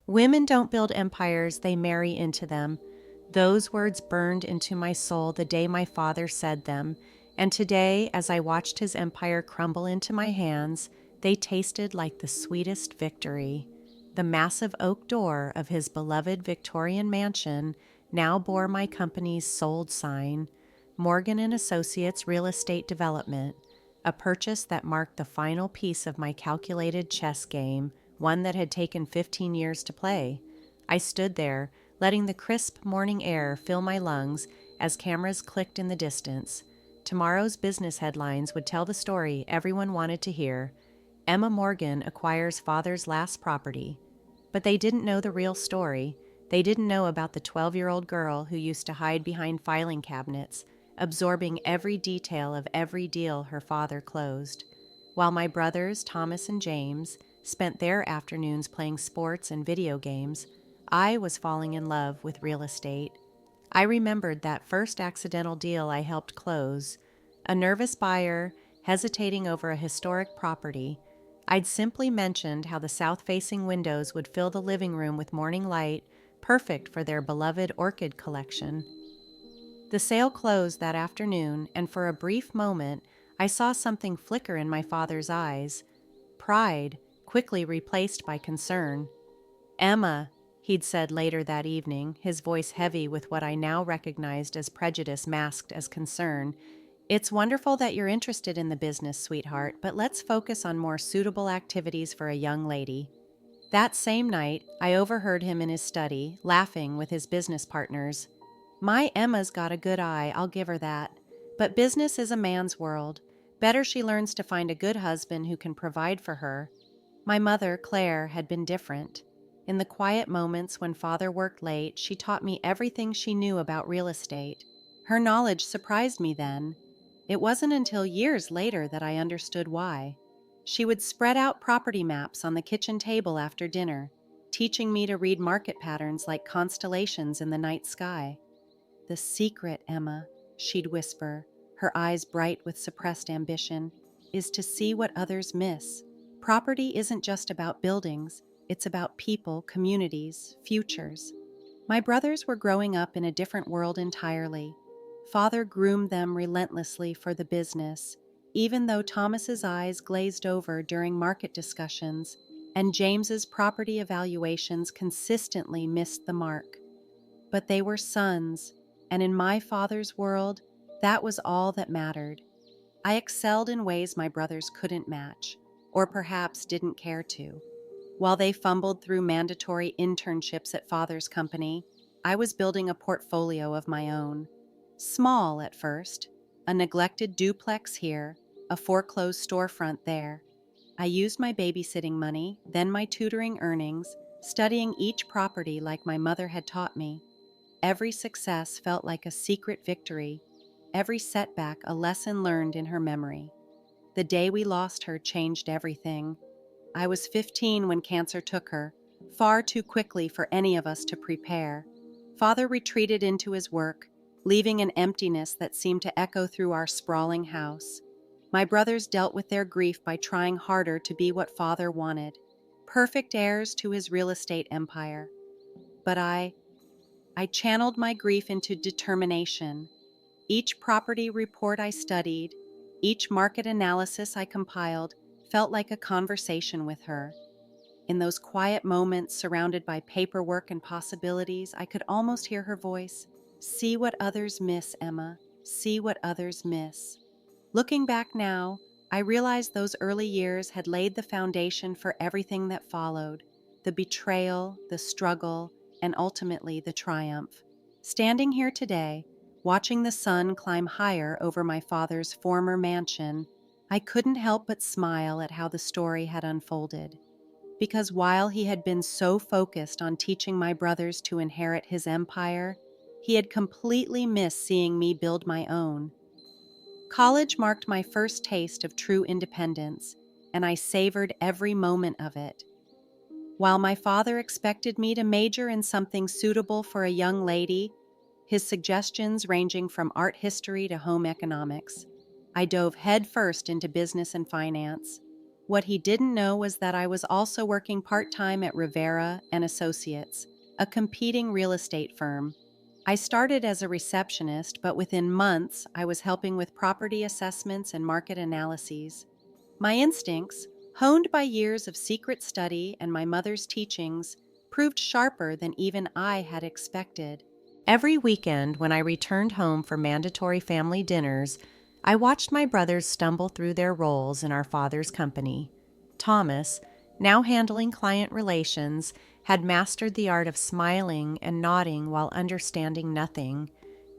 Women don't build empires, they marry into them. Those words burned into my soul the day my father said them, and today, as I watched his empire crumble into my hands, they tasted like the sweetest victory. The massive oak door of his beloved Victorian mansion now bore my company's sold sign, Morgan and Associates Real Estate Development, a purchase that marked the final piece of my calculated chess game, one that had taken 15 years to play. I stood there, letting the crisp morning air fill my lungs as cameras clicked in the distance. Tomorrow's business headlines would tell the story everyone wanted to hear. Emma Morgan acquires father's last property. But they didn't know the real story. They didn't know about the 12-year-old girl who used to hide behind filing cabinets, absorbing every detail of every deal her father closed. While my brothers, Thomas and James, spent their afternoons playing sports and video games, I was falling in love with real estate. I remembered that first accidental deal I helped close. A nervous buyer, hesitating over a historic property. I'd simply mentioned how the south-facing windows would fill the living room with morning light, perfect for their beloved orchid collection. The sale closed that afternoon, and for a brief moment, I saw something flicker in my father's eyes. Pride, quickly replaced by concern. "Emma," he'd said later that evening, his voice heavy with what I now recognized as prejudice masked as concern, "it's wonderful that you're interested in the business, sweetheart, but let's focus on more suitable activities for a young lady." That same night, I overheard him in his study, laughing with his business partners. "My Emma's got a good eye, I'll give her that. But business is a man's world. Better she learns to find a good husband who can provide for her." My mother, Claire, had been different. In the quiet moments when father worked late, she taught me everything she knew about real estate. Her knowledge surprised me then. It wasn't until years later that I understood why. She would spread out property maps on the kitchen table after dinner, teaching me to read market patterns like constellations in the night sky. "The secret, Emma," she'd whisper, her eyes bright with suppressed ambition, "is to see what others miss. Property isn't just about buildings, it's about people, communities, futures." My brothers were growing up in a different world entirely. Father groomed them relentlessly for the business, even though Thomas's eyes glazed over during market discussions, and James's property evaluations consistently missed the mark. But they were sons, and in my father's world, that was all that mattered. I excelled in ways my brothers couldn't match, or perhaps didn't care to. While they fumbled through mandatory internships at father's company, I was building a portfolio of my own. Small at first, a neglected duplex here, a foreclosed storefront there. I used my babysitting money, then my tutoring earnings, studying each property like my mother had taught me. Every success felt like a secret victory, every setback a lesson learned in her memory. The day we lost her changed everything. I was 15 when cancer took her, far too quickly for any of us to prepare. Father retreated into his work, leaving an emptiness that seemed to echo through our sprawling house. My brothers dealt with their grief by trying harder to be what father wanted, perfect heirs to his real estate empire. But I channeled my grief into determination. Each property report I studied, each market analysis I compiled, felt like a conversation with her. In those quiet moments surrounded by paperwork and possibilities, I could almost hear her voice. "See what others miss, Emma. See what others miss." Looking back now, I realized those early years had laid the foundation for everything that followed: the betrayal, the struggle, and ultimately the triumph. Standing here today, watching the sun climb higher over my father's former mansion, I couldn't help but smile at how the story had unfolded. Because while he had been so focused on teaching my brothers to inherit his empire, he had completely missed seeing me build my own. College marked my first taste of true independence, and I savored every moment of it. While my father expected me to major in something suitable for a young lady, his suggestions ranging from art history to home economics, I dove headfirst into business and finance. What he didn't know was that I was also working part-time at Rivera and Associates, a competing real estate firm. I started as a receptionist, but within months, I was helping with property assessments and market analyses. My instincts, honed by years of secret study and my mother's teachings, proved sharper than even I had expected. Every weekend, when I returned home for mandatory family dinners, I watched my brothers stumble through their roles in our father's company. Thomas, now handling client relations, had mastered the art of smiling and nodding while understanding nothing.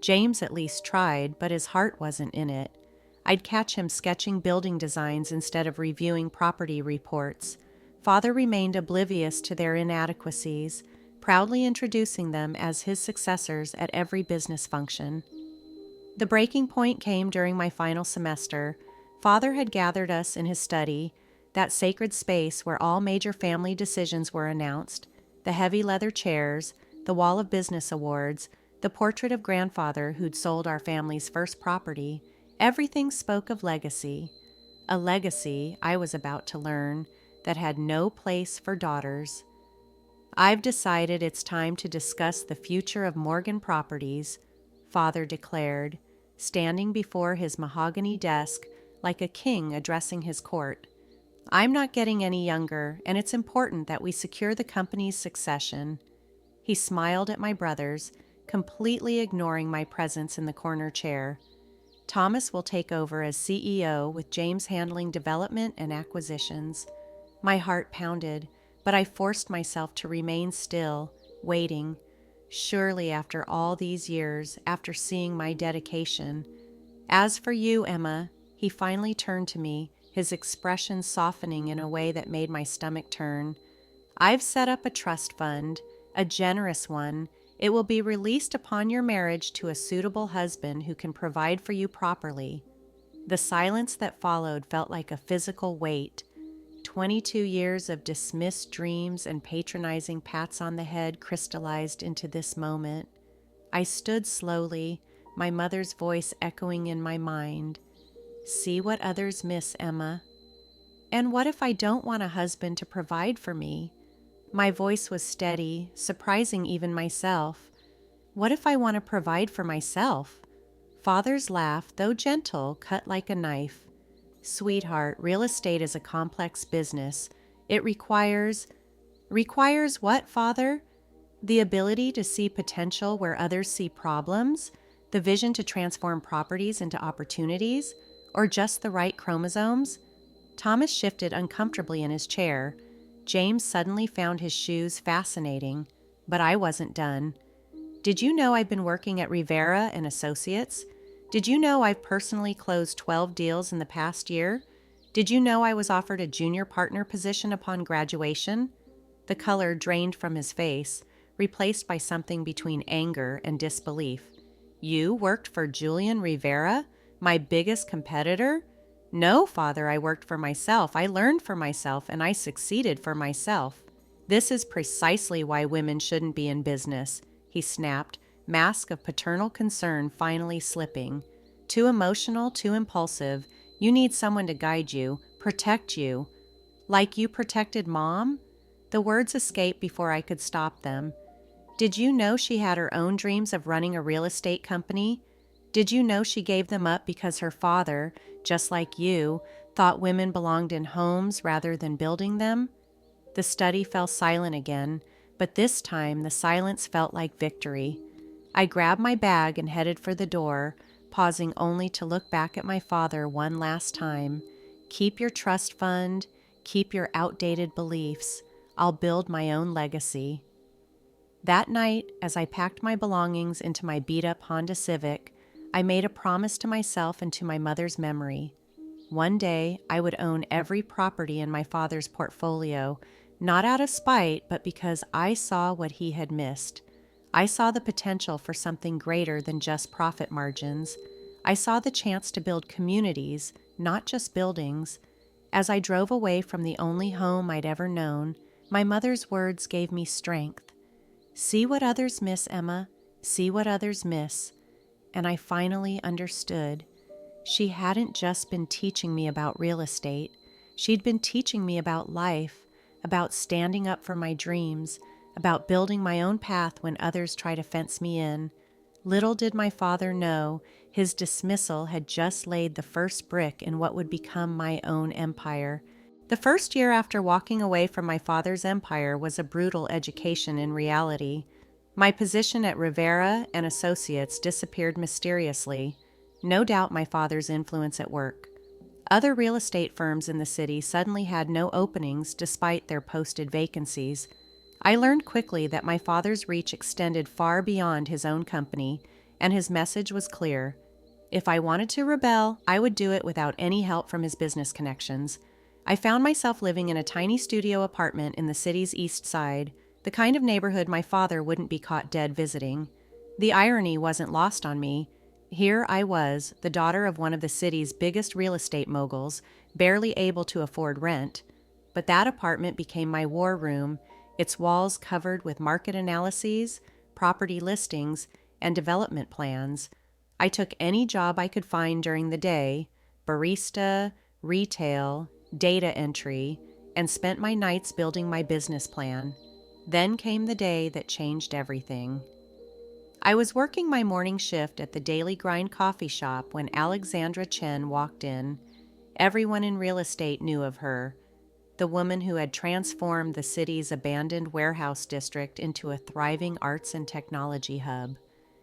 James at least tried, but his heart wasn't in it. I'd catch him sketching building designs instead of reviewing property reports. Father remained oblivious to their inadequacies, proudly introducing them as his successors at every business function. The breaking point came during my final semester. Father had gathered us in his study, that sacred space where all major family decisions were announced, the heavy leather chairs, the wall of business awards, the portrait of grandfather who'd sold our family's first property. Everything spoke of legacy. A legacy, I was about to learn, that had no place for daughters. I've decided it's time to discuss the future of Morgan Properties, Father declared, standing before his mahogany desk like a king addressing his court. I'm not getting any younger, and it's important that we secure the company's succession. He smiled at my brothers, completely ignoring my presence in the corner chair. Thomas will take over as CEO with James handling development and acquisitions. My heart pounded, but I forced myself to remain still, waiting. Surely after all these years, after seeing my dedication. As for you, Emma, he finally turned to me, his expression softening in a way that made my stomach turn. I've set up a trust fund, a generous one. It will be released upon your marriage to a suitable husband who can provide for you properly. The silence that followed felt like a physical weight. 22 years of dismissed dreams and patronizing pats on the head crystallized into this moment. I stood slowly, my mother's voice echoing in my mind. See what others miss, Emma. And what if I don't want a husband to provide for me? My voice was steady, surprising even myself. What if I want to provide for myself? Father's laugh, though gentle, cut like a knife. Sweetheart, real estate is a complex business. It requires what, Father? The ability to see potential where others see problems? The vision to transform properties into opportunities? Or just the right chromosomes? Thomas shifted uncomfortably in his chair. James suddenly found his shoes fascinating, but I wasn't done. Did you know I've been working at Rivera and Associates? Did you know I've personally closed 12 deals in the past year? Did you know I was offered a junior partner position upon graduation? The color drained from his face, replaced by something between anger and disbelief. You worked for Julian Rivera, my biggest competitor? No, Father, I worked for myself. I learned for myself, and I succeeded for myself. This is precisely why women shouldn't be in business, he snapped, mask of paternal concern finally slipping. Too emotional, too impulsive. You need someone to guide you, protect you. Like you protected Mom? The words escaped before I could stop them. Did you know she had her own dreams of running a real estate company? Did you know she gave them up because her father, just like you, thought women belonged in homes rather than building them? The study fell silent again, but this time the silence felt like victory. I grabbed my bag and headed for the door, pausing only to look back at my father one last time. Keep your trust fund, keep your outdated beliefs. I'll build my own legacy. That night, as I packed my belongings into my beat-up Honda Civic, I made a promise to myself and to my mother's memory. One day, I would own every property in my father's portfolio, not out of spite, but because I saw what he had missed. I saw the potential for something greater than just profit margins. I saw the chance to build communities, not just buildings. As I drove away from the only home I'd ever known, my mother's words gave me strength. See what others miss, Emma. See what others miss. And I finally understood. She hadn't just been teaching me about real estate. She'd been teaching me about life, about standing up for my dreams, about building my own path when others try to fence me in. Little did my father know, his dismissal had just laid the first brick in what would become my own empire. The first year after walking away from my father's empire was a brutal education in reality. My position at Rivera and Associates disappeared mysteriously, no doubt my father's influence at work. Other real estate firms in the city suddenly had no openings despite their posted vacancies. I learned quickly that my father's reach extended far beyond his own company, and his message was clear. If I wanted to rebel, I would do it without any help from his business connections. I found myself living in a tiny studio apartment in the city's east side, the kind of neighborhood my father wouldn't be caught dead visiting. The irony wasn't lost on me. Here I was, the daughter of one of the city's biggest real estate moguls, barely able to afford rent. But that apartment became my war room, its walls covered with market analyses, property listings, and development plans. I took any job I could find during the day, barista, retail, data entry, and spent my nights building my business plan. Then came the day that changed everything. I was working my morning shift at the Daily Grind coffee shop when Alexandra Chen walked in. Everyone in real estate knew of her, the woman who had transformed the city's abandoned warehouse district into a thriving arts and technology hub.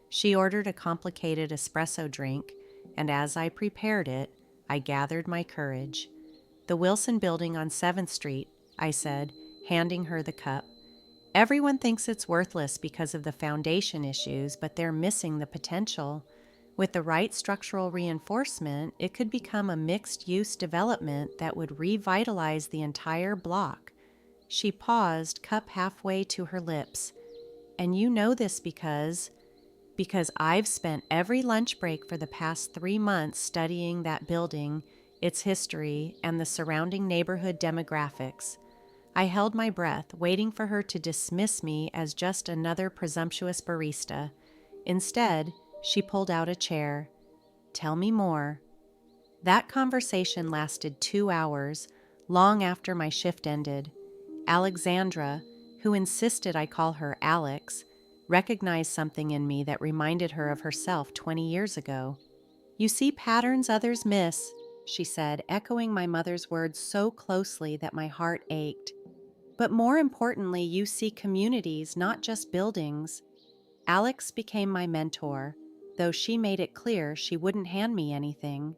She ordered a complicated espresso drink, and as I prepared it, I gathered my courage. "The Wilson Building on 7th Street," I said, handing her the cup. "Everyone thinks it's worthless because of the foundation issues, but they're missing the potential. With the right structural reinforcement, it could become a mixed-use development that would revitalize the entire block." She paused, cup halfway to her lips. "And you know this because I've spent every lunch break for the past 3 months studying that building, its history, and the surrounding neighborhood demographics." I held my breath, waiting for her to dismiss me as just another presumptuous barista. Instead, she pulled out a chair. "Tell me more." That conversation lasted 2 hours, long after my shift ended. Alexandra, who insisted I call her Alex, recognized something in me that reminded her of herself 20 years ago. "You see patterns others miss," she said, echoing my mother's words so closely that my heart ached. "But more importantly, you see communities, not just buildings." Alex became my mentor, though she made it clear she wouldn't hand me anything.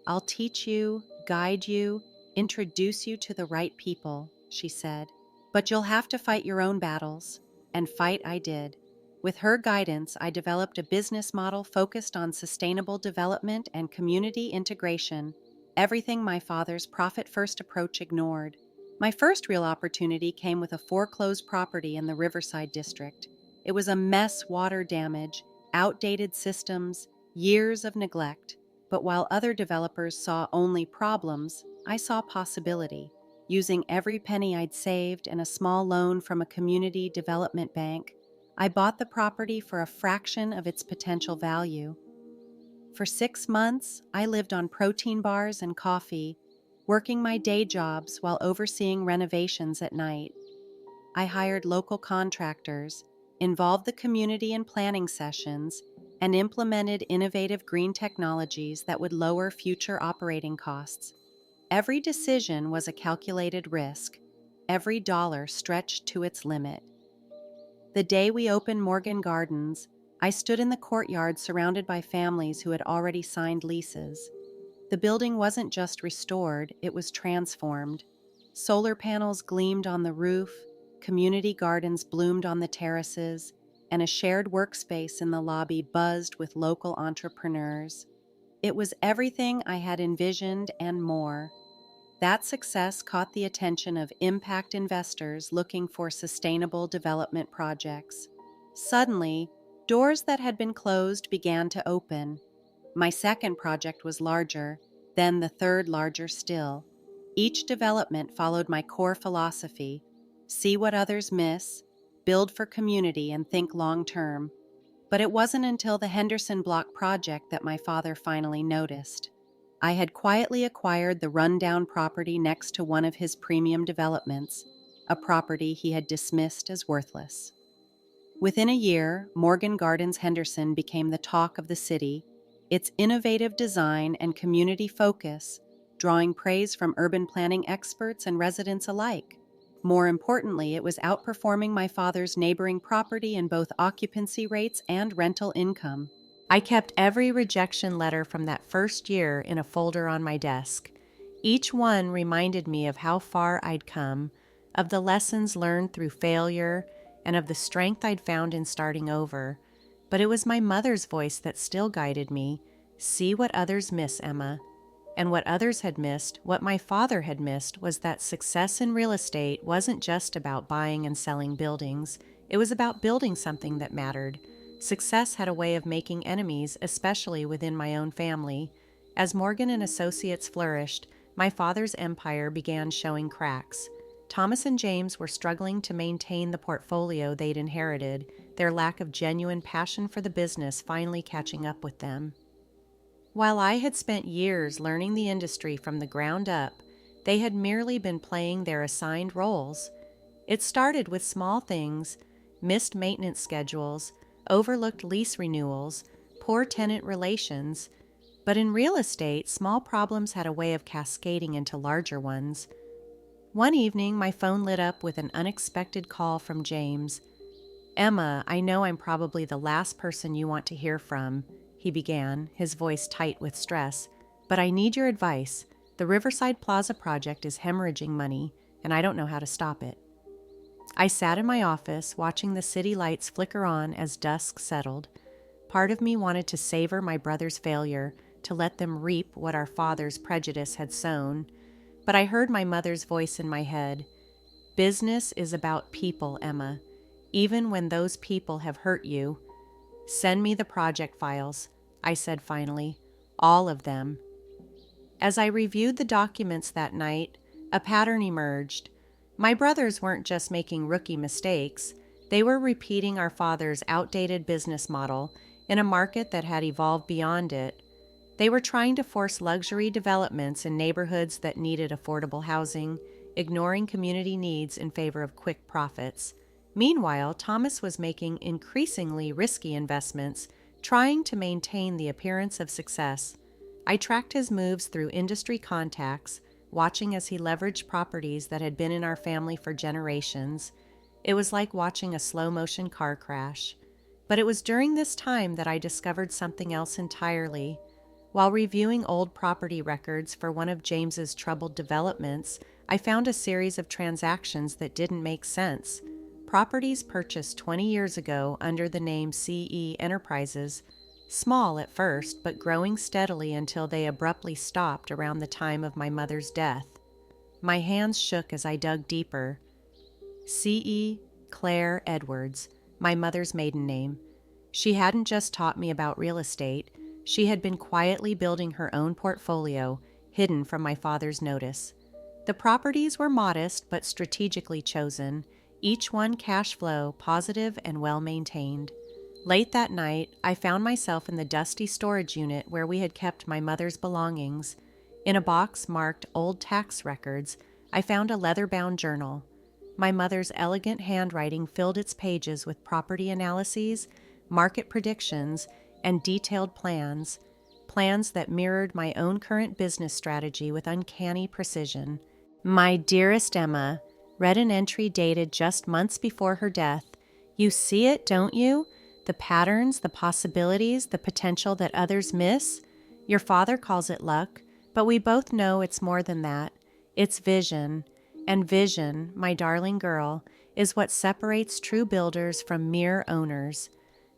"I'll teach you, guide you, introduce you to the right people," she said. "But you'll have to fight your own battles." And fight I did. With her guidance, I developed a business model focused on sustainable development and community integration, everything my father's profit-first approach ignored. My first real opportunity came with a foreclosed property in the Riverside district. It was a mess: water damage, outdated systems, years of neglect. But while other developers saw only problems, I saw possibility. Using every penny I'd saved and a small loan from a community development bank, I bought the property for a fraction of its potential value. For 6 months, I lived on protein bars and coffee, working my day jobs while overseeing renovations at night. I hired local contractors, involved the community in planning sessions, and implemented innovative green technologies that would lower future operating costs. Every decision was a calculated risk, every dollar stretched to its limit. The day we opened Morgan Gardens, I stood in the courtyard surrounded by families who had already signed leases. The building wasn't just restored, it was transformed. Solar panels gleamed on the roof, community gardens bloomed on the terraces, and a shared workspace in the lobby buzzed with local entrepreneurs. It was everything I had envisioned and more. That success caught the attention of impact investors looking for sustainable development projects. Suddenly, doors that had been closed began to open. My second project was larger, then the third larger still. Each development followed my core philosophy: see what others miss, build for community, and think long-term. But it wasn't until the Henderson Block project that my father finally noticed. I had quietly acquired the rundown property next to one of his premium developments, a property he had dismissed as worthless. Within a year, Morgan Gardens Henderson became the talk of the city, its innovative design and community focus drawing praise from urban planning experts and residents alike. More importantly, it was outperforming my father's neighboring property in both occupancy rates and rental income. I kept every rejection letter from that first year in a folder on my desk. Each one reminded me of how far I'd come, of the lessons learned through failure, and of the strength I'd found in starting over. But it was my mother's voice that still guided me. See what others miss, Emma. And what others had missed, what my father had missed, was that success in real estate wasn't just about buying and selling buildings. It was about building something that mattered. Success had a way of making enemies, especially within my own family. As Morgan and Associates flourished, my father's empire began showing cracks. Thomas and James were struggling to maintain the portfolio they'd inherited, their lack of genuine passion for the business finally catching up with them. While I had spent years learning the industry from the ground up, they had merely been playing their assigned roles. It started with small things, missed maintenance schedules, overlooked lease renewals, poor tenant relations, but in real estate, small problems had a way of cascading into larger ones. One evening, my phone lit up with an unexpected call from James. "Emma, I know I'm probably the last person you want to hear from," he began, his voice tight with stress, "but I need your advice. The Riverside Plaza project is hemorrhaging money, and I don't know how to stop it." I sat in my office, watching the city lights flicker on as dusk settled. Part of me wanted to savor my brother's failure, to let them reap what our father's prejudice had sown. But I heard my mother's voice in my head. "Business is about people, Emma, even when those people have hurt you. Send me the project files," I said finally. "All of them." As I reviewed the documents that night, a pattern emerged. My brothers weren't just making rookie mistakes. They were repeating our father's outdated business model in a market that had evolved beyond it. They were trying to force luxury developments in neighborhoods that needed affordable housing, ignoring community needs in favor of quick profits. Meanwhile, Thomas was making increasingly risky investments, trying to maintain the appearance of success. I tracked his moves through industry contacts, watching as he leveraged properties that had been in our family for generations. It was like watching a slow-motion car crash. But it was during this time that I discovered something else entirely. While reviewing old property records for one of James's troubled developments, I found a series of transactions that didn't make sense. Properties purchased 20 years ago under the name CE Enterprises, small at first, but growing steadily until they abruptly stopped around the time of my mother's death. My hands shook as I dug deeper. CE Claire Edwards, my mother's maiden name. She hadn't just taught me about real estate. She had been quietly building her own portfolio, hidden from my father's notice. The properties were modest but strategically chosen, each one cash flow, positive and well-maintained. Late that night, I found myself in the dusty storage unit where we had kept my mother's belongings. In a box marked Old Tax Records, I found a leather-bound journal. My mother's elegant handwriting filled its pages with property analyses, market predictions, and detailed plans that mirrored my own current business strategy with uncanny precision. "My dearest Emma," read an entry dated just months before her death. "You see it, don't you? The patterns, the possibilities, the potential that others miss? Your father calls it luck, but we both know it's more than that. It's vision. And vision, my darling girl, is what separates true builders from mere owners."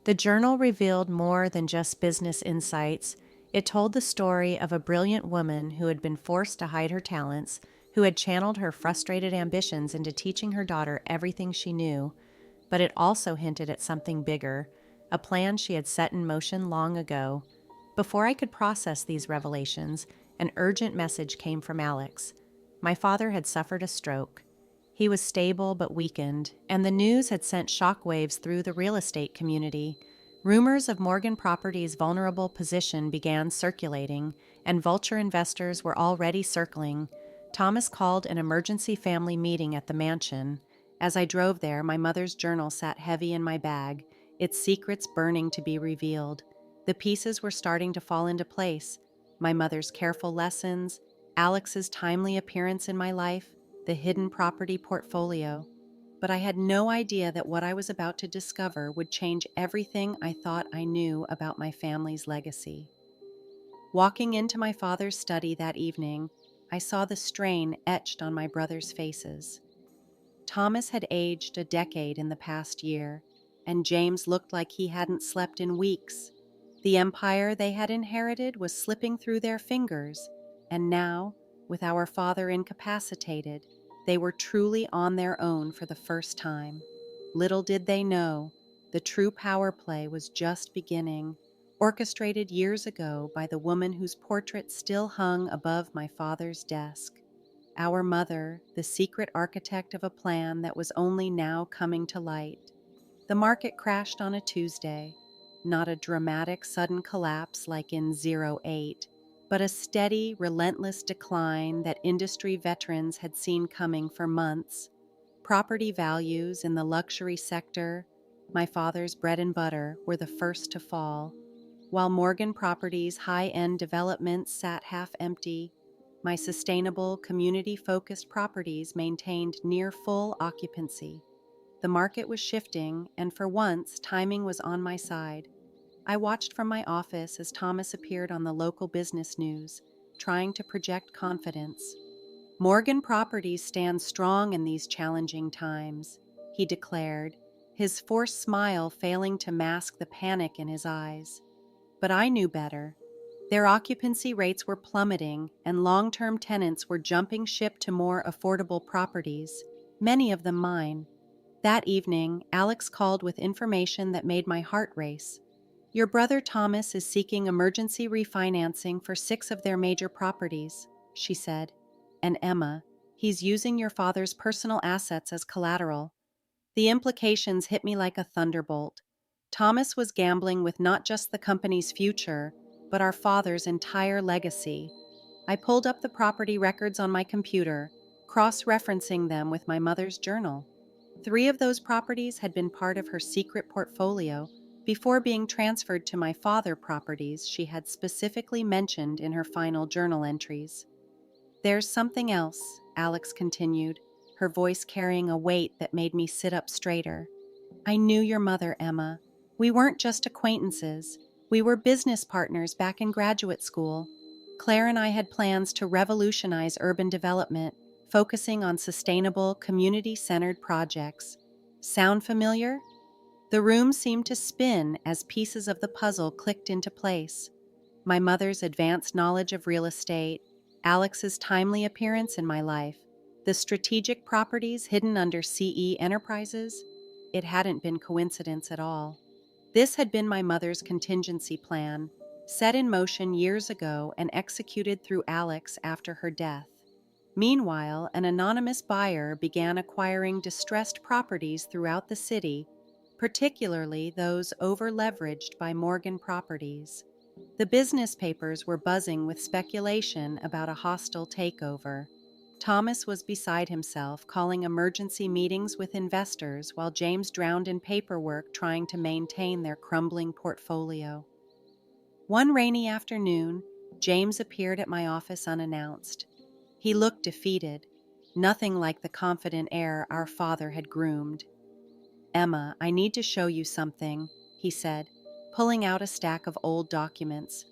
The journal revealed more than just business insights. It told the story of a brilliant woman who had been forced to hide her talents, who had channeled her frustrated ambitions into teaching her daughter everything she knew. But it also hinted at something bigger, a plan she had set in motion long ago. Before I could process these revelations, an urgent message came from Alex. My father had suffered a stroke. He was stable but weakened, and the news had sent shockwaves through the real estate community. Rumors of Morgan Properties' vulnerable position began circulating, and vulture investors were already circling. Thomas called an emergency family meeting at the mansion. As I drove there, my mother's journal sat heavy in my bag, its secrets burning to be revealed. The pieces were starting to fall into place. My mother's careful lessons, Alex's timely appearance in my life, the hidden property portfolio. But I had no idea that what I was about to discover would change everything I thought I knew about my family's legacy. Walking into my father's study that evening, I saw the strain etched on my brothers' faces. Thomas had aged a decade in the past year, and James looked like he hadn't slept in weeks. The empire they had inherited was slipping through their fingers, and now, with our father incapacitated, they were truly on their own for the first time. Little did they know, the true power play was just beginning, orchestrated years ago by the woman whose portrait still hung above my father's desk. Our mother, the secret architect of a plan that was only now coming to light. The market crashed on a Tuesday, not a dramatic sudden collapse like in '08, but a steady, relentless decline that industry veterans had seen coming for months. Property values in the luxury sector, my father's bread and butter, were the first to fall. While Morgan Properties' high-end developments sat half empty, my sustainable, community-focused properties maintained near full occupancy. The market was shifting, and for once, timing was on my side. I watched from my office as Thomas appeared on the local business news, trying to project confidence. Morgan Properties stands strong in these challenging times, he declared, his forced smile failing to mask the panic in his eyes. But I knew better. Their occupancy rates were plummeting, and long-term tenants were jumping ship to more affordable properties, many of them mine. That evening, Alex called with information that made my heart race. Your brother Thomas is seeking emergency refinancing for 6 of their major properties, she said. And Emma, he's using your father's personal assets as collateral. The implications hit me like a thunderbolt. Thomas was gambling with not just the company's future, but our father's entire legacy. I pulled up the property records on my computer, cross-referencing them with my mother's journal. 3 of those properties had been part of her secret portfolio before being transferred to my father properties she had specifically mentioned in her final journal entries. There's something else, Alex continued, her voice carrying a weight that made me sit up straighter. I knew your mother, Emma. We weren't just acquaintances. We were business partners back in graduate school. Claire and I had plans to revolutionize urban development, focusing on sustainable, community-centered projects. Sound familiar? The room seemed to spin as pieces of the puzzle clicked into place. My mother's advanced knowledge of real estate, Alex's timely appearance in my life, the strategic properties hidden under CE Enterprises. It hadn't been coincidence at all. This had been my mother's contingency plan, set in motion years ago and executed through Alex after her death. Meanwhile, an anonymous buyer began acquiring distressed properties throughout the city, particularly those over-leveraged by Morgan Properties. The business papers were buzzing with speculation about a hostile takeover. Thomas was beside himself, calling emergency meetings with investors while James drowned in paperwork trying to maintain their crumbling portfolio. One rainy afternoon, James appeared at my office unannounced. He looked defeated, nothing like the confident air our father had groomed. Emma, I need to show you something, he said, pulling out a stack of old documents.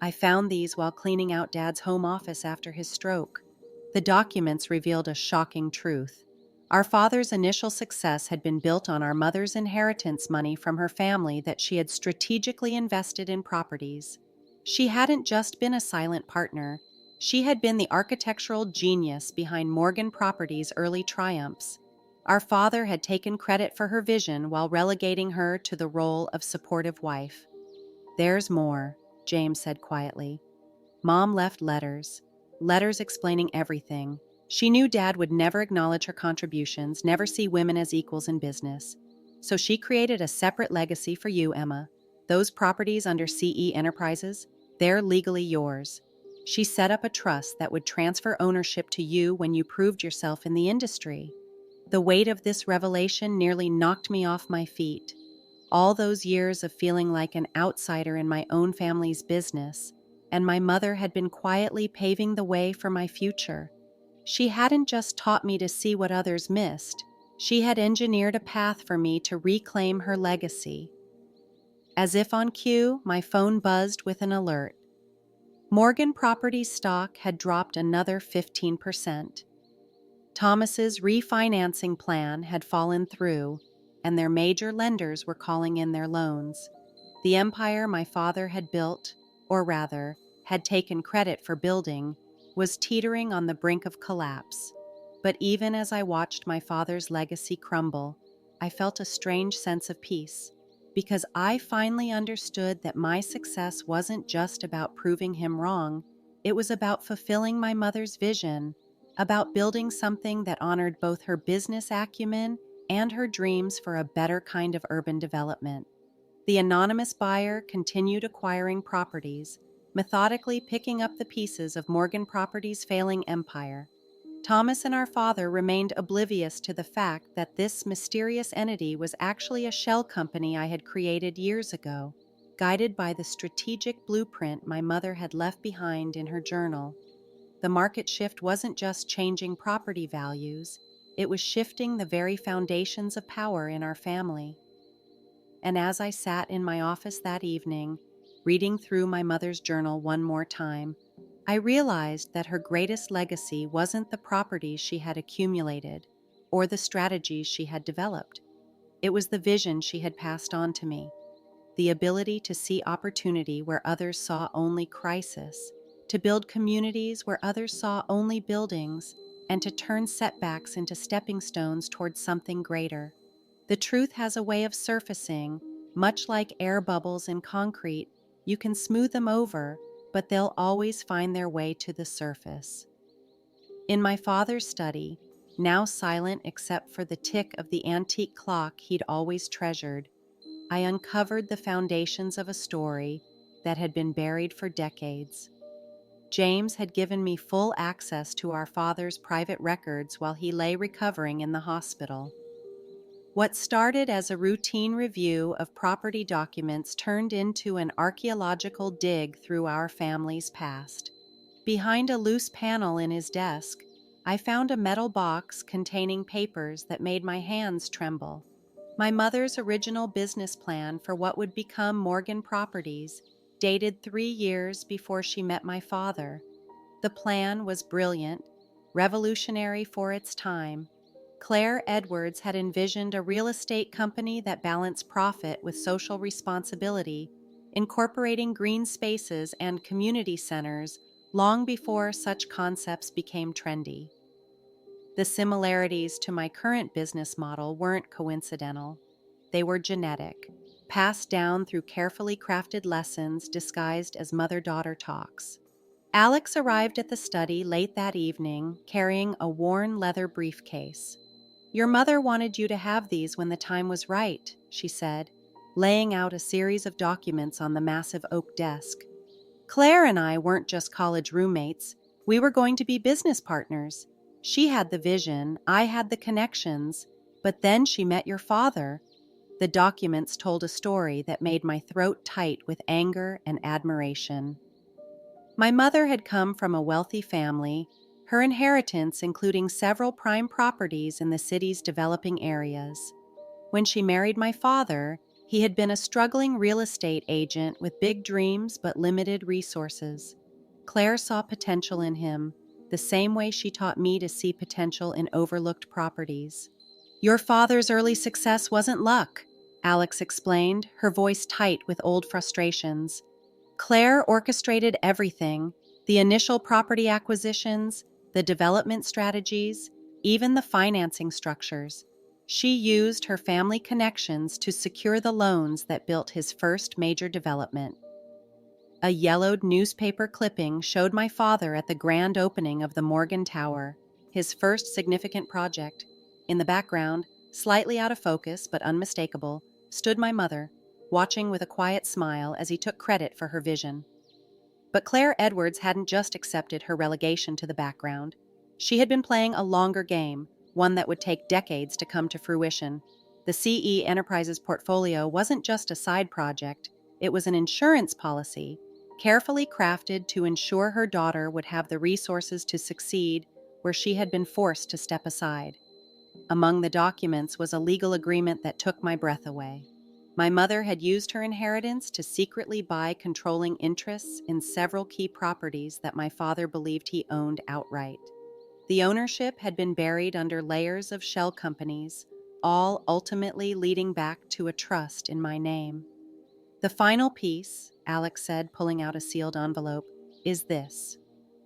I found these while cleaning out Dad's home office after his stroke. The documents revealed a shocking truth. Our father's initial success had been built on our mother's inheritance money from her family that she had strategically invested in properties. She hadn't just been a silent partner. She had been the architectural genius behind Morgan Properties' early triumphs. Our father had taken credit for her vision while relegating her to the role of supportive wife. There's more, James said quietly. Mom left letters explaining everything. She knew Dad would never acknowledge her contributions, never see women as equals in business. So she created a separate legacy for you, Emma. Those properties under CE Enterprises, they're legally yours. She set up a trust that would transfer ownership to you when you proved yourself in the industry. The weight of this revelation nearly knocked me off my feet. All those years of feeling like an outsider in my own family's business, and my mother had been quietly paving the way for my future. She hadn't just taught me to see what others missed, she had engineered a path for me to reclaim her legacy. As if on cue, my phone buzzed with an alert. Morgan Properties stock had dropped another 15%. Thomas's refinancing plan had fallen through, and their major lenders were calling in their loans. The empire my father had built, or rather, had taken credit for building, was teetering on the brink of collapse. But even as I watched my father's legacy crumble, I felt a strange sense of peace, because I finally understood that my success wasn't just about proving him wrong, it was about fulfilling my mother's vision, about building something that honored both her business acumen and her dreams for a better kind of urban development. The anonymous buyer continued acquiring properties, methodically picking up the pieces of Morgan Properties' failing empire. Thomas and our father remained oblivious to the fact that this mysterious entity was actually a shell company I had created years ago, guided by the strategic blueprint my mother had left behind in her journal. The market shift wasn't just changing property values, it was shifting the very foundations of power in our family. And as I sat in my office that evening, reading through my mother's journal one more time, I realized that her greatest legacy wasn't the properties she had accumulated or the strategies she had developed. It was the vision she had passed on to me, the ability to see opportunity where others saw only crisis, to build communities where others saw only buildings, and to turn setbacks into stepping stones towards something greater. The truth has a way of surfacing, much like air bubbles in concrete. You can smooth them over, but they'll always find their way to the surface. In my father's study, now silent except for the tick of the antique clock he'd always treasured, I uncovered the foundations of a story that had been buried for decades. James had given me full access to our father's private records while he lay recovering in the hospital. What started as a routine review of property documents turned into an archaeological dig through our family's past. Behind a loose panel in his desk, I found a metal box containing papers that made my hands tremble. My mother's original business plan for what would become Morgan Properties, dated 3 years before she met my father. The plan was brilliant, revolutionary for its time. Claire Edwards had envisioned a real estate company that balanced profit with social responsibility, incorporating green spaces and community centers long before such concepts became trendy. The similarities to my current business model weren't coincidental. They were genetic, passed down through carefully crafted lessons disguised as mother-daughter talks. Alex arrived at the study late that evening, carrying a worn leather briefcase. "Your mother wanted you to have these when the time was right," she said, laying out a series of documents on the massive oak desk. "Claire and I weren't just college roommates, we were going to be business partners. She had the vision, I had the connections, but then she met your father." The documents told a story that made my throat tight with anger and admiration. My mother had come from a wealthy family, her inheritance including several prime properties in the city's developing areas. When she married my father, he had been a struggling real estate agent with big dreams but limited resources. Claire saw potential in him, the same way she taught me to see potential in overlooked properties. "Your father's early success wasn't luck," Alex explained, her voice tight with old frustrations. "Claire orchestrated everything, the initial property acquisitions, the development strategies, even the financing structures. She used her family connections to secure the loans that built his first major development." A yellowed newspaper clipping showed my father at the grand opening of the Morgan Tower, his first significant project. In the background, slightly out of focus but unmistakable, stood my mother, watching with a quiet smile as he took credit for her vision. But Claire Edwards hadn't just accepted her relegation to the background. She had been playing a longer game, one that would take decades to come to fruition. The CE Enterprises portfolio wasn't just a side project, it was an insurance policy, carefully crafted to ensure her daughter would have the resources to succeed where she had been forced to step aside. Among the documents was a legal agreement that took my breath away. My mother had used her inheritance to secretly buy controlling interests in several key properties that my father believed he owned outright. The ownership had been buried under layers of shell companies, all ultimately leading back to a trust in my name. The final piece, Alex said, pulling out a sealed envelope, is this.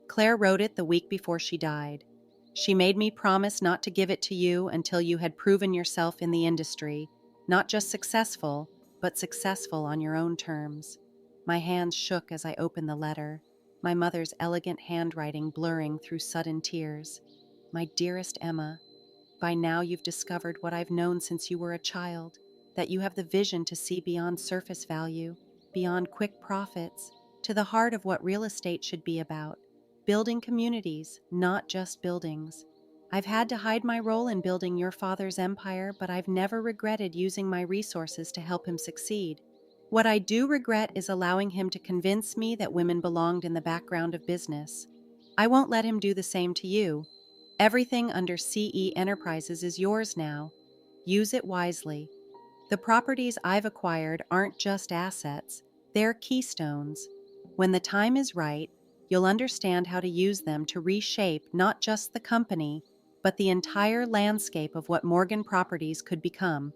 Claire wrote it the week before she died. She made me promise not to give it to you until you had proven yourself in the industry, not just successful, but successful on your own terms. My hands shook as I opened the letter, my mother's elegant handwriting blurring through sudden tears. My dearest Emma, by now you've discovered what I've known since you were a child, that you have the vision to see beyond surface value, beyond quick profits, to the heart of what real estate should be about. Building communities, not just buildings. I've had to hide my role in building your father's empire, but I've never regretted using my resources to help him succeed. What I do regret is allowing him to convince me that women belonged in the background of business. I won't let him do the same to you. Everything under CE Enterprises is yours now. Use it wisely. The properties I've acquired aren't just assets, they're keystones. When the time is right, you'll understand how to use them to reshape not just the company, but the entire landscape of what Morgan Properties could become.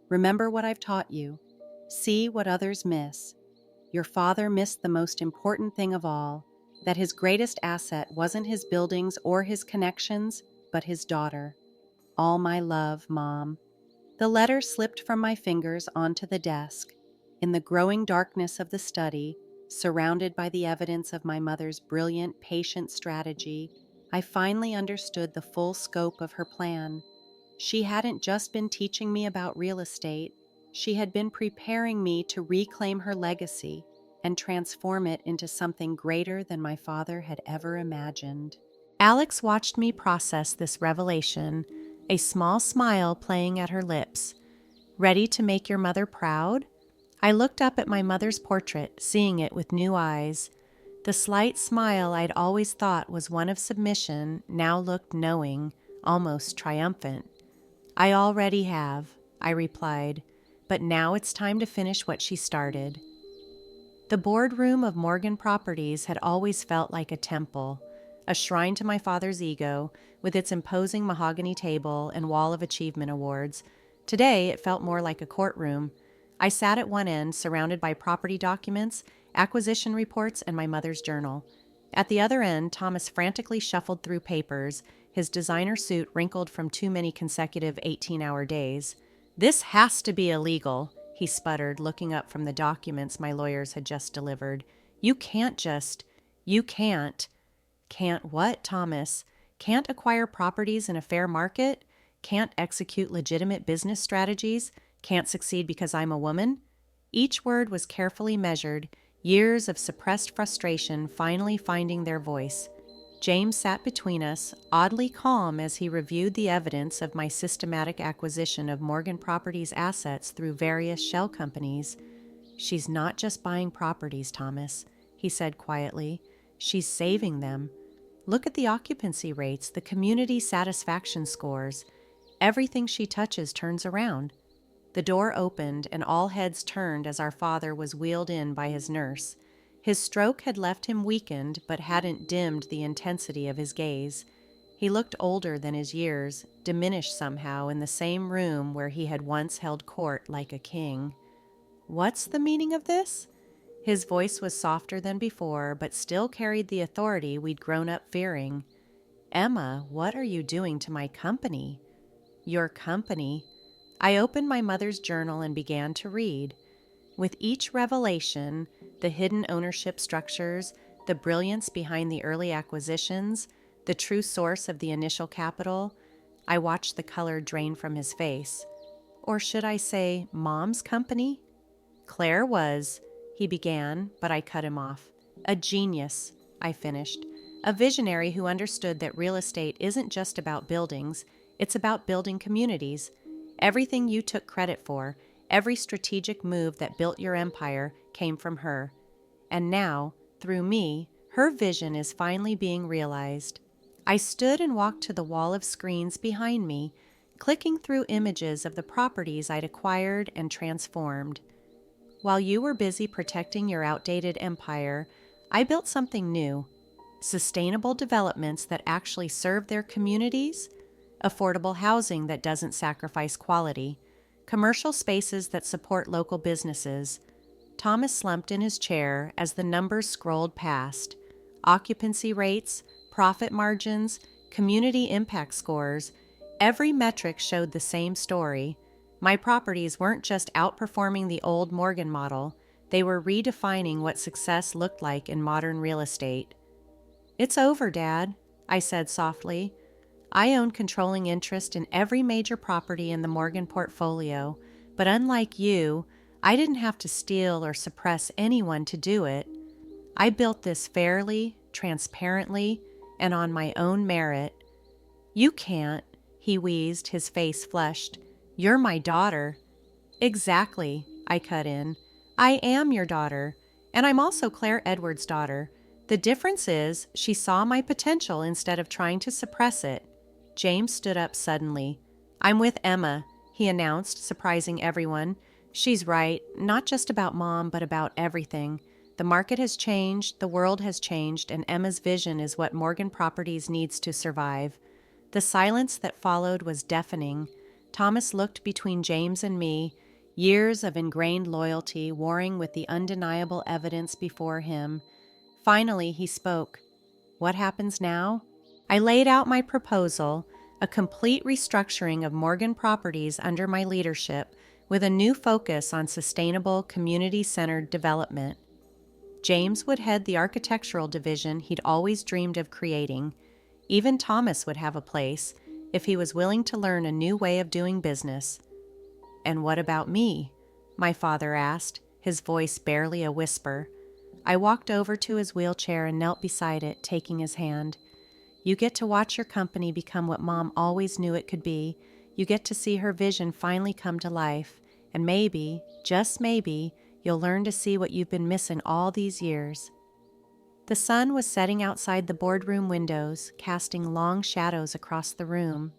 Remember what I've taught you. See what others miss. Your father missed the most important thing of all, that his greatest asset wasn't his buildings or his connections, but his daughter. All my love, Mom. The letter slipped from my fingers onto the desk. In the growing darkness of the study, surrounded by the evidence of my mother's brilliant, patient strategy, I finally understood the full scope of her plan. She hadn't just been teaching me about real estate, she had been preparing me to reclaim her legacy and transform it into something greater than my father had ever imagined. Alex watched me process this revelation, a small smile playing at her lips. Ready to make your mother proud? I looked up at my mother's portrait, seeing it with new eyes. The slight smile I'd always thought was one of submission now looked knowing, almost triumphant. I already have, I replied, but now it's time to finish what she started. The boardroom of Morgan Properties had always felt like a temple, a shrine to my father's ego, with its imposing mahogany table and wall of achievement awards. Today, it felt more like a courtroom. I sat at one end, surrounded by property documents, acquisition reports, and my mother's journal. At the other end, Thomas frantically shuffled through papers, his designer suit wrinkled from too many consecutive 18-hour days. "This has to be illegal," he sputtered, looking up from the documents my lawyers had just delivered. You can't." Can't what, Thomas? Can't acquire properties in a fair market? Can't execute legitimate business strategies? Can't succeed because I'm a woman? Each word was carefully measured, years of suppressed frustration finally finding their voice. James sat between us, oddly calm as he reviewed the evidence of my systematic acquisition of Morgan Properties assets through various shell companies. "She's not just buying properties, Thomas," he said quietly. "She's saving them. Look at the occupancy rates, the community satisfaction scores. Everything she touches turns around." The door opened and all heads turned as our father was wheeled in by his nurse. His stroke had left him weakened but hadn't dimmed the intensity of his gaze. He looked older than his years, diminished somehow in the same room where he had once held court like a king. "What's the meaning of this?" His voice was softer than before, but still carried the authority we'd grown up fearing. "Emma, what are you doing to my company?" "Your company." I opened my mother's journal and began to read. With each revelation, the hidden ownership structures, the brilliance behind the early acquisitions, the true source of the initial capital, I watched the color drain from his face. Or should I say, Mom's company? "Claire was," he began, but I cut him off. A genius, I finished. A visionary who understood that real estate isn't just about buildings, it's about building communities. Everything you took credit for, every strategic move that built your empire, came from her. And now, through me, her vision is finally being realized. I stood and walked to the wall of screens behind me, clicking through images of the properties I'd acquired and transformed. While you were busy protecting your outdated empire, I built something new: sustainable developments that actually serve their communities, affordable housing that doesn't sacrifice quality, commercial spaces that support local businesses. Thomas slumped in his chair as the numbers scrolled past: occupancy rates, profit margins, community impact scores. Every metric showed the same story. My properties weren't just outperforming the old Morgan model, they were redefining what success looked like in modern real estate. "It's over, Dad," I said softly. "I own controlling interest in every major property in the Morgan portfolio, but unlike you, I didn't have to steal or suppress anyone to do it. I built this fairly, transparently, and on my own merit." "You can't," he wheezed, his face flushed. "You're my daughter." "Exactly," I cut in. "I am your daughter, and I'm also Claire Edwards' daughter. The difference is she saw my potential instead of trying to suppress it." James stood up suddenly. "I'm with Emma," he announced, surprising everyone. "She's right, not just about Mom, but about everything. The market has changed, the world has changed, and Emma's vision is what Morgan Properties needs to survive." The silence that followed was deafening. Thomas looked between James and me, years of ingrained loyalty warring with the undeniable evidence before him. Finally, he spoke. "What happens now?" I laid out my proposal: a complete restructuring of Morgan Properties under my leadership, with a new focus on sustainable, community-centered development. James would head the architectural division he'd always dreamed of creating. Even Thomas would have a place, if he was willing to learn a new way of doing business. "And what about me?" my father asked, his voice barely a whisper. I walked over to his wheelchair and knelt beside it, taking his hand. "You get to watch your company become what Mom always knew it could be. You get to see her vision finally come to life. And maybe, just maybe, you'll learn to see what you've been missing all these years." The sun was setting outside the boardroom windows, casting long shadows across the room.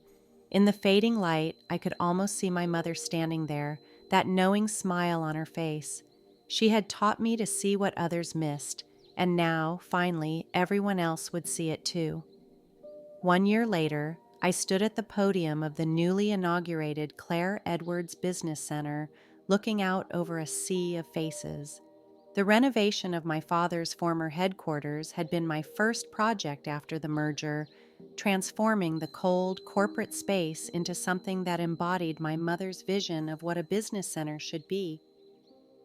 In the fading light, I could almost see my mother standing there, that knowing smile on her face. She had taught me to see what others missed, and now, finally, everyone else would see it too. 1 year later, I stood at the podium of the newly inaugurated Claire Edwards Business Center, looking out over a sea of faces. The renovation of my father's former headquarters had been my first project after the merger, transforming the cold, corporate space into something that embodied my mother's vision of what a business center should be.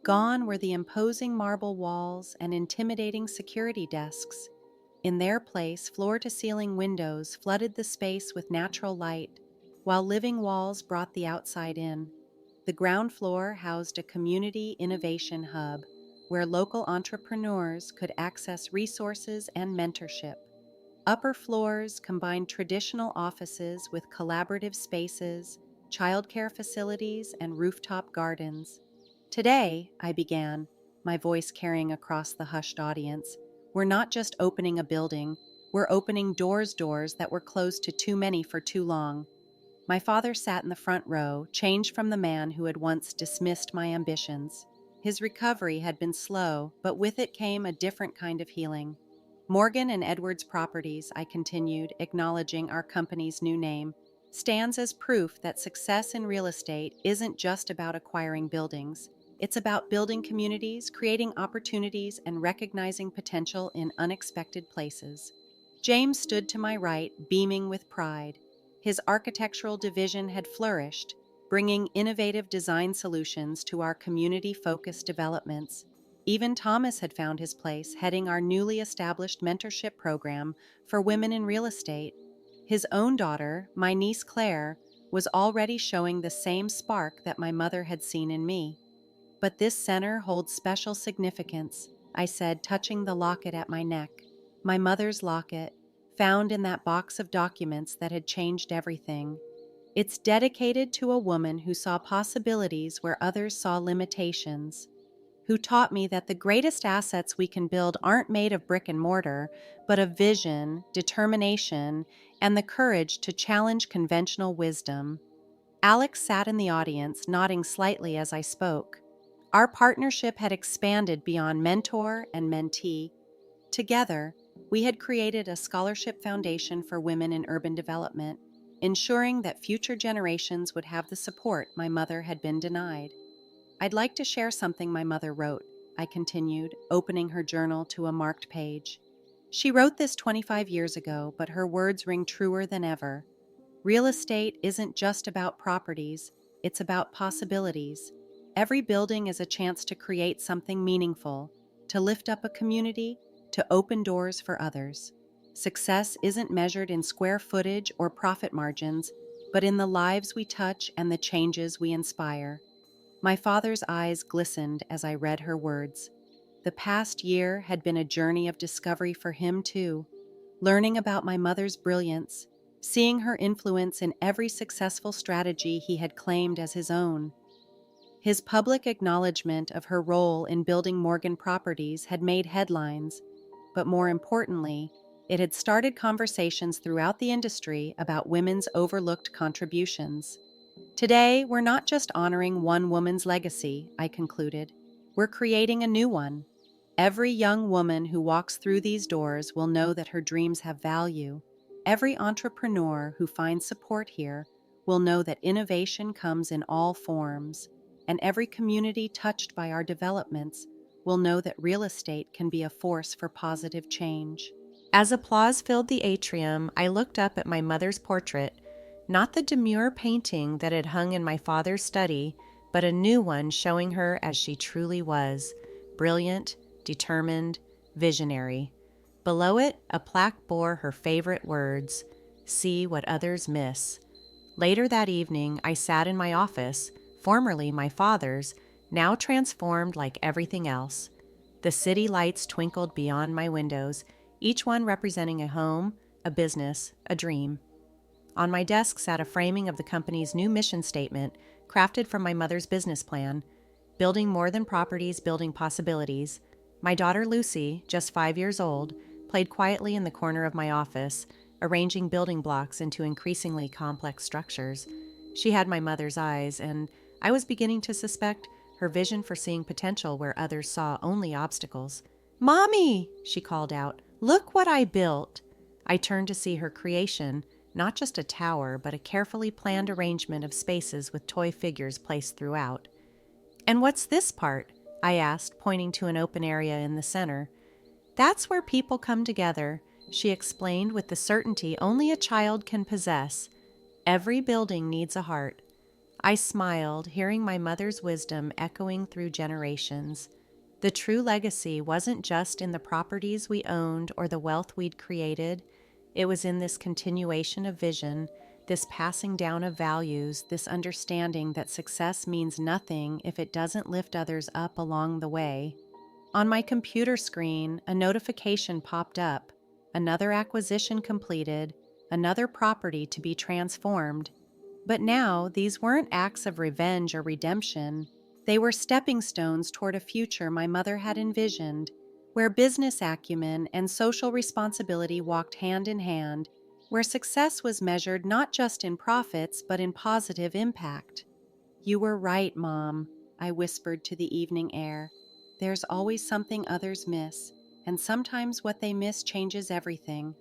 Gone were the imposing marble walls and intimidating security desks. In their place, floor-to-ceiling windows flooded the space with natural light, while living walls brought the outside in. The ground floor housed a community innovation hub, where local entrepreneurs could access resources and mentorship. Upper floors combined traditional offices with collaborative spaces, childcare facilities, and rooftop gardens. "Today," I began, my voice carrying across the hushed audience, "we're not just opening a building, we're opening doors that were closed to too many for too long." My father sat in the front row, changed from the man who had once dismissed my ambitions. His recovery had been slow, but with it came a different kind of healing. "Morgan and Edwards Properties," I continued, acknowledging our company's new name, "stands as proof that success in real estate isn't just about acquiring buildings. It's about building communities, creating opportunities, and recognizing potential in unexpected places." James stood to my right, beaming with pride. His architectural division had flourished, bringing innovative design solutions to our community-focused developments. Even Thomas had found his place, heading our newly established mentorship program for women in real estate. His own daughter, my niece Claire, was already showing the same spark that my mother had seen in me. But this center holds special significance, I said, touching the locket at my neck. My mother's locket, found in that box of documents that had changed everything. It's dedicated to a woman who saw possibilities where others saw limitations, who taught me that the greatest assets we can build aren't made of brick and mortar, but of vision, determination, and the courage to challenge conventional wisdom. Alex sat in the audience, nodding slightly as I spoke. Our partnership had expanded beyond mentor and mentee. Together, we had created a scholarship foundation for women in urban development, ensuring that future generations would have the support my mother had been denied. I'd like to share something my mother wrote, I continued, opening her journal to a marked page. She wrote this 25 years ago, but her words ring truer than ever. Real estate isn't just about properties, it's about possibilities. Every building is a chance to create something meaningful, to lift up a community, to open doors for others. Success isn't measured in square footage or profit margins, but in the lives we touch and the changes we inspire. My father's eyes glistened as I read her words. The past year had been a journey of discovery for him, too, learning about my mother's brilliance, seeing her influence in every successful strategy he had claimed as his own. His public acknowledgement of her role in building Morgan Properties had made headlines, but more importantly, it had started conversations throughout the industry about women's overlooked contributions. Today, we're not just honoring one woman's legacy, I concluded. We're creating a new one. Every young woman who walks through these doors will know that her dreams have value. Every entrepreneur who finds support here will know that innovation comes in all forms. And every community touched by our developments will know that real estate can be a force for positive change. As applause filled the atrium, I looked up at my mother's portrait, not the demure painting that had hung in my father's study, but a new one showing her as she truly was, brilliant, determined, visionary. Below it, a plaque bore her favorite words, "See what others miss." Later that evening, I sat in my office, formerly my father's, now transformed like everything else. The city lights twinkled beyond my windows, each one representing a home, a business, a dream. On my desk sat a framing of the company's new mission statement, crafted from my mother's business plan, building more than properties, building possibilities. My daughter Lucy, just 5 years old, played quietly in the corner of my office, arranging building blocks into increasingly complex structures. She had my mother's eyes, and I was beginning to suspect her vision for seeing potential where others saw only obstacles. "Mommy!" she called out. "Look what I built!" I turned to see her creation, not just a tower, but a carefully planned arrangement of spaces with toy figures placed throughout. "And what's this part?" I asked, pointing to an open area in the center. "That's where people come together," she explained with the certainty only a child can possess. "Every building needs a heart." I smiled, hearing my mother's wisdom echoing through generations. The true legacy wasn't just in the properties we owned or the wealth we'd created. It was in this continuation of vision, this passing down of values, this understanding that success means nothing if it doesn't lift others up along the way. On my computer screen, a notification popped up. Another acquisition completed, another property to be transformed. But now, these weren't acts of revenge or redemption. They were stepping stones toward a future my mother had envisioned, where business acumen and social responsibility walked hand in hand, where success was measured not just in profits but in positive impact. "You were right, Mom," I whispered to the evening air. "There's always something others miss, and sometimes what they miss changes everything."